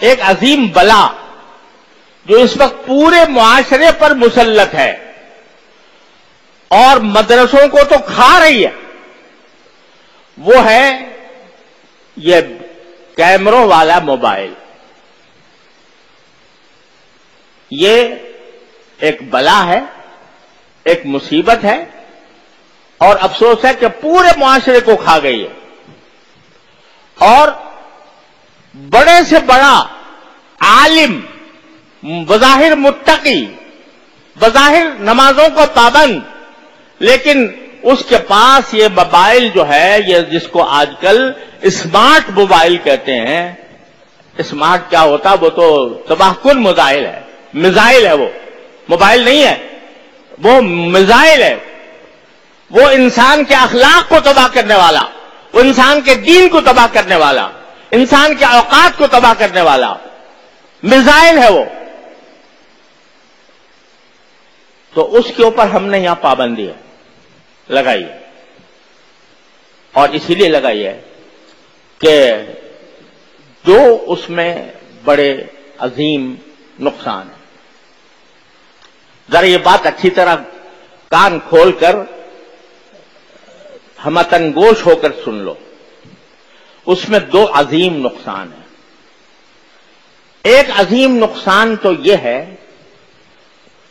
ایک عظیم بلا جو اس وقت پورے معاشرے پر مسلط ہے اور مدرسوں کو تو کھا رہی ہے، وہ ہے یہ کیمروں والا موبائل۔ یہ ایک بلا ہے، ایک مصیبت ہے، اور افسوس ہے کہ پورے معاشرے کو کھا گئی ہے۔ اور بڑے سے بڑا عالم، بظاہر متقی، بظاہر نمازوں کو پابند، لیکن اس کے پاس یہ موبائل جو ہے، یہ جس کو آج کل اسمارٹ موبائل کہتے ہیں۔ اسمارٹ کیا ہوتا؟ وہ تو تباہ کن موبائل ہے، میزائل ہے، وہ موبائل نہیں ہے، وہ میزائل ہے۔ وہ انسان کے اخلاق کو تباہ کرنے والا، وہ انسان کے دین کو تباہ کرنے والا، انسان کے اوقات کو تباہ کرنے والا میزائل ہے وہ۔ تو اس کے اوپر ہم نے یہاں پابندی لگائی ہے، اور اسی لیے لگائی ہے کہ جو اس میں بڑے عظیم نقصان ہیں۔ ذرا یہ بات اچھی طرح کان کھول کر ہمتن گوش ہو کر سن لو، اس میں دو عظیم نقصان ہیں۔ ایک عظیم نقصان تو یہ ہے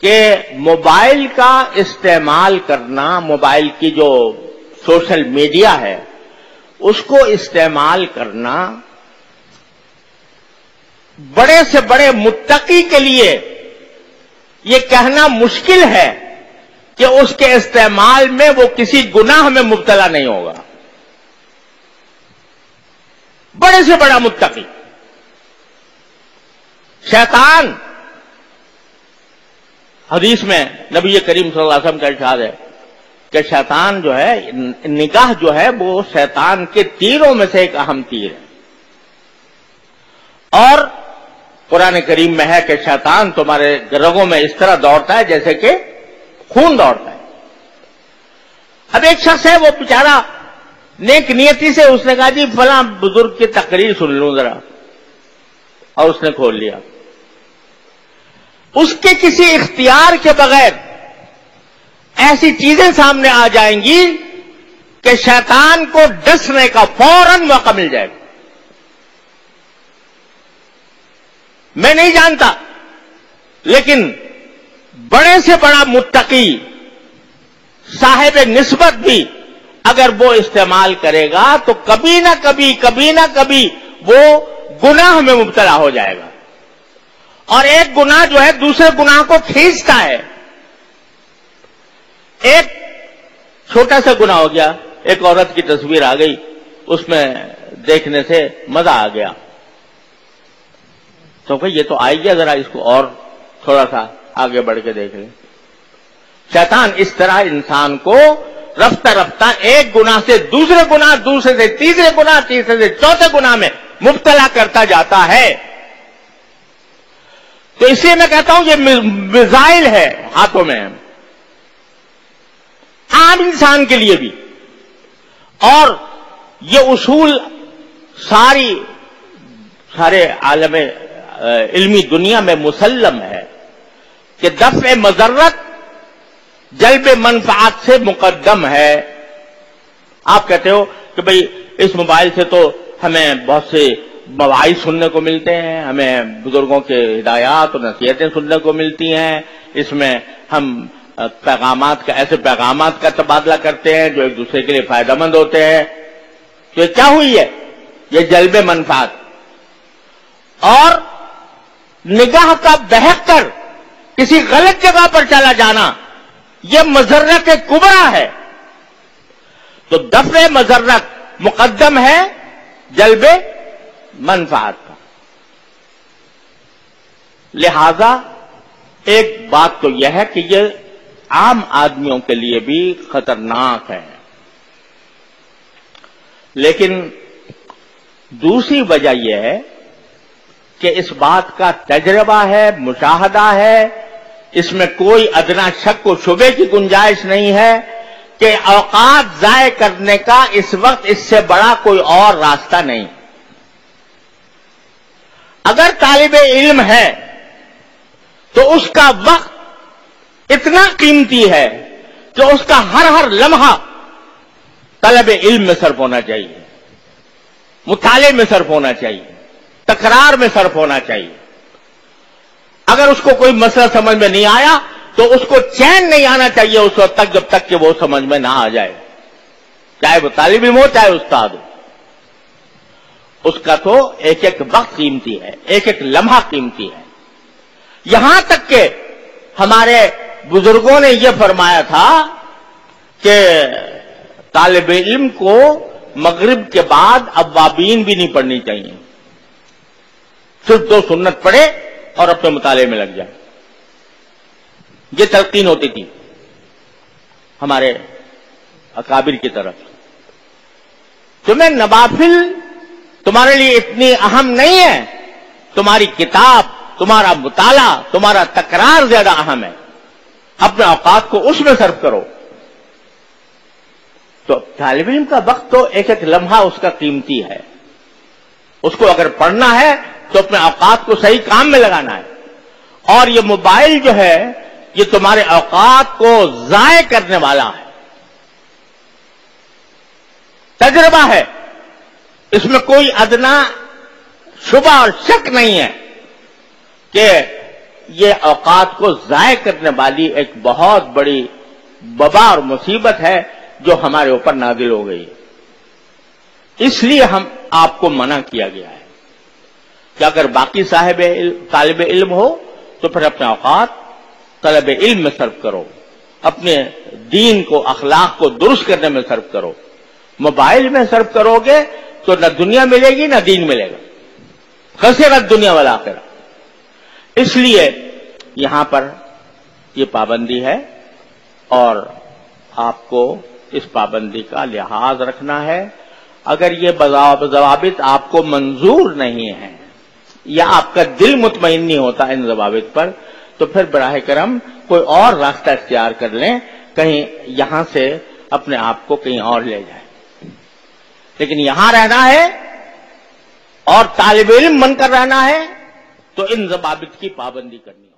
کہ موبائل کا استعمال کرنا، موبائل کی جو سوشل میڈیا ہے اس کو استعمال کرنا بڑے سے بڑے متقی کے لیے یہ کہنا مشکل ہے کہ اس کے استعمال میں وہ کسی گناہ میں مبتلا نہیں ہوگا۔ بڑے سے بڑا متقی، شیطان، حدیث میں نبی کریم صلی اللہ علیہ وسلم کا ارشاد ہے کہ شیطان جو ہے، نگاہ جو ہے وہ شیطان کے تیروں میں سے ایک اہم تیر ہے، اور قرآن کریم میں ہے کہ شیطان تمہارے رگوں میں اس طرح دوڑتا ہے جیسے کہ خون دوڑتا ہے۔ اب ایک شخص ہے، وہ بیچارہ نیک نیتی سے اس نے کہا جی فلاں بزرگ کی تقریر سن لوں ذرا، اور اس نے کھول لیا۔ اس کے کسی اختیار کے بغیر ایسی چیزیں سامنے آ جائیں گی کہ شیطان کو ڈسنے کا فوراً موقع مل جائے گا۔ میں نہیں جانتا، لیکن بڑے سے بڑا متقی، صاحب نسبت بھی اگر وہ استعمال کرے گا تو کبھی نہ کبھی وہ گناہ میں مبتلا ہو جائے گا، اور ایک گناہ جو ہے دوسرے گناہ کو کھینچتا ہے۔ ایک چھوٹا سا گناہ ہو گیا، ایک عورت کی تصویر آ گئی، اس میں دیکھنے سے مزہ آ گیا، تو کہ یہ تو آئی گیا، ذرا اس کو اور تھوڑا سا آگے بڑھ کے دیکھ لیں۔ شیطان اس طرح انسان کو رفتہ رفتہ ایک گناہ سے دوسرے گناہ، دوسرے سے تیسرے گناہ، تیسرے سے چوتھے گناہ میں مبتلا کرتا جاتا ہے۔ تو اس لیے میں کہتا ہوں یہ میزائل ہے ہاتھوں میں، عام انسان کے لیے بھی، اور یہ اصول سارے عالم علمی دنیا میں مسلم ہے کہ دفع مضرت جلب منفعت سے مقدم ہے۔ آپ کہتے ہو کہ بھئی اس موبائل سے تو ہمیں بہت سے مواعظ سننے کو ملتے ہیں، ہمیں بزرگوں کے ہدایات اور نصیحتیں سننے کو ملتی ہیں، اس میں ہم ایسے پیغامات کا تبادلہ کرتے ہیں جو ایک دوسرے کے لیے فائدہ مند ہوتے ہیں۔ تو یہ کیا ہوئی ہے؟ یہ جلب منفعت، اور نگاہ کا بہک کر کسی غلط جگہ پر چلا جانا یہ مضرت کبریٰ ہے۔ تو دفع مضرت مقدم ہے جلب منفعت کا۔ لہذا ایک بات تو یہ ہے کہ یہ عام آدمیوں کے لیے بھی خطرناک ہے، لیکن دوسری وجہ یہ ہے کہ اس بات کا تجربہ ہے، مشاہدہ ہے، اس میں کوئی ادنا شک و شبے کی گنجائش نہیں ہے کہ اوقات ضائع کرنے کا اس وقت اس سے بڑا کوئی اور راستہ نہیں۔ اگر طالب علم ہے تو اس کا وقت اتنا قیمتی ہے کہ اس کا ہر لمحہ طلب علم میں صرف ہونا چاہیے، مطالعے میں صرف ہونا چاہیے، تکرار میں صرف ہونا چاہیے۔ اگر اس کو کوئی مسئلہ سمجھ میں نہیں آیا تو اس کو چین نہیں آنا چاہیے اس وقت تک جب تک کہ وہ سمجھ میں نہ آ جائے، چاہے وہ طالب علم ہو چاہے استاد ہو۔ اس کا تو ایک ایک وقت قیمتی ہے، ایک ایک لمحہ قیمتی ہے۔ یہاں تک کہ ہمارے بزرگوں نے یہ فرمایا تھا کہ طالب علم کو مغرب کے بعد اوابین بھی نہیں پڑھنی چاہیے، صرف 2 سنت پڑھے اور اپنے مطالعے میں لگ جائے۔ یہ تلقین ہوتی تھی ہمارے اکابر کی طرف۔ تمہیں نوافل تمہارے لیے اتنی اہم نہیں ہے، تمہاری کتاب، تمہارا مطالعہ، تمہارا تکرار زیادہ اہم ہے، اپنے اوقات کو اس میں صرف کرو۔ تو طالب علم کا وقت تو ایک ایک لمحہ اس کا قیمتی ہے، اس کو اگر پڑھنا ہے تو اپنے اوقات کو صحیح کام میں لگانا ہے۔ اور یہ موبائل جو ہے یہ تمہارے اوقات کو ضائع کرنے والا ہے، تجربہ ہے، اس میں کوئی ادنا شبہ اور شک نہیں ہے کہ یہ اوقات کو ضائع کرنے والی ایک بہت بڑی وبا اور مصیبت ہے جو ہمارے اوپر نازل ہو گئی ہے۔ اس لیے آپ کو منع کیا گیا ہے کہ اگر باقی طالب علم ہو تو پھر اپنے اوقات طلب علم میں صرف کرو، اپنے دین کو، اخلاق کو درست کرنے میں صرف کرو۔ موبائل میں صرف کرو گے تو نہ دنیا ملے گی نہ دین ملے گا، خسرت دنیا والآخرہ۔ اس لیے یہاں پر یہ پابندی ہے اور آپ کو اس پابندی کا لحاظ رکھنا ہے۔ اگر یہ ضوابط آپ کو منظور نہیں ہے یا آپ کا دل مطمئن نہیں ہوتا ان ضوابط پر تو پھر براہ کرم کوئی اور راستہ اختیار کر لیں، کہیں یہاں سے اپنے آپ کو کہیں اور لے جائیں۔ لیکن یہاں رہنا ہے اور طالب علم بن کر رہنا ہے تو ان ضوابط کی پابندی کرنی ہے۔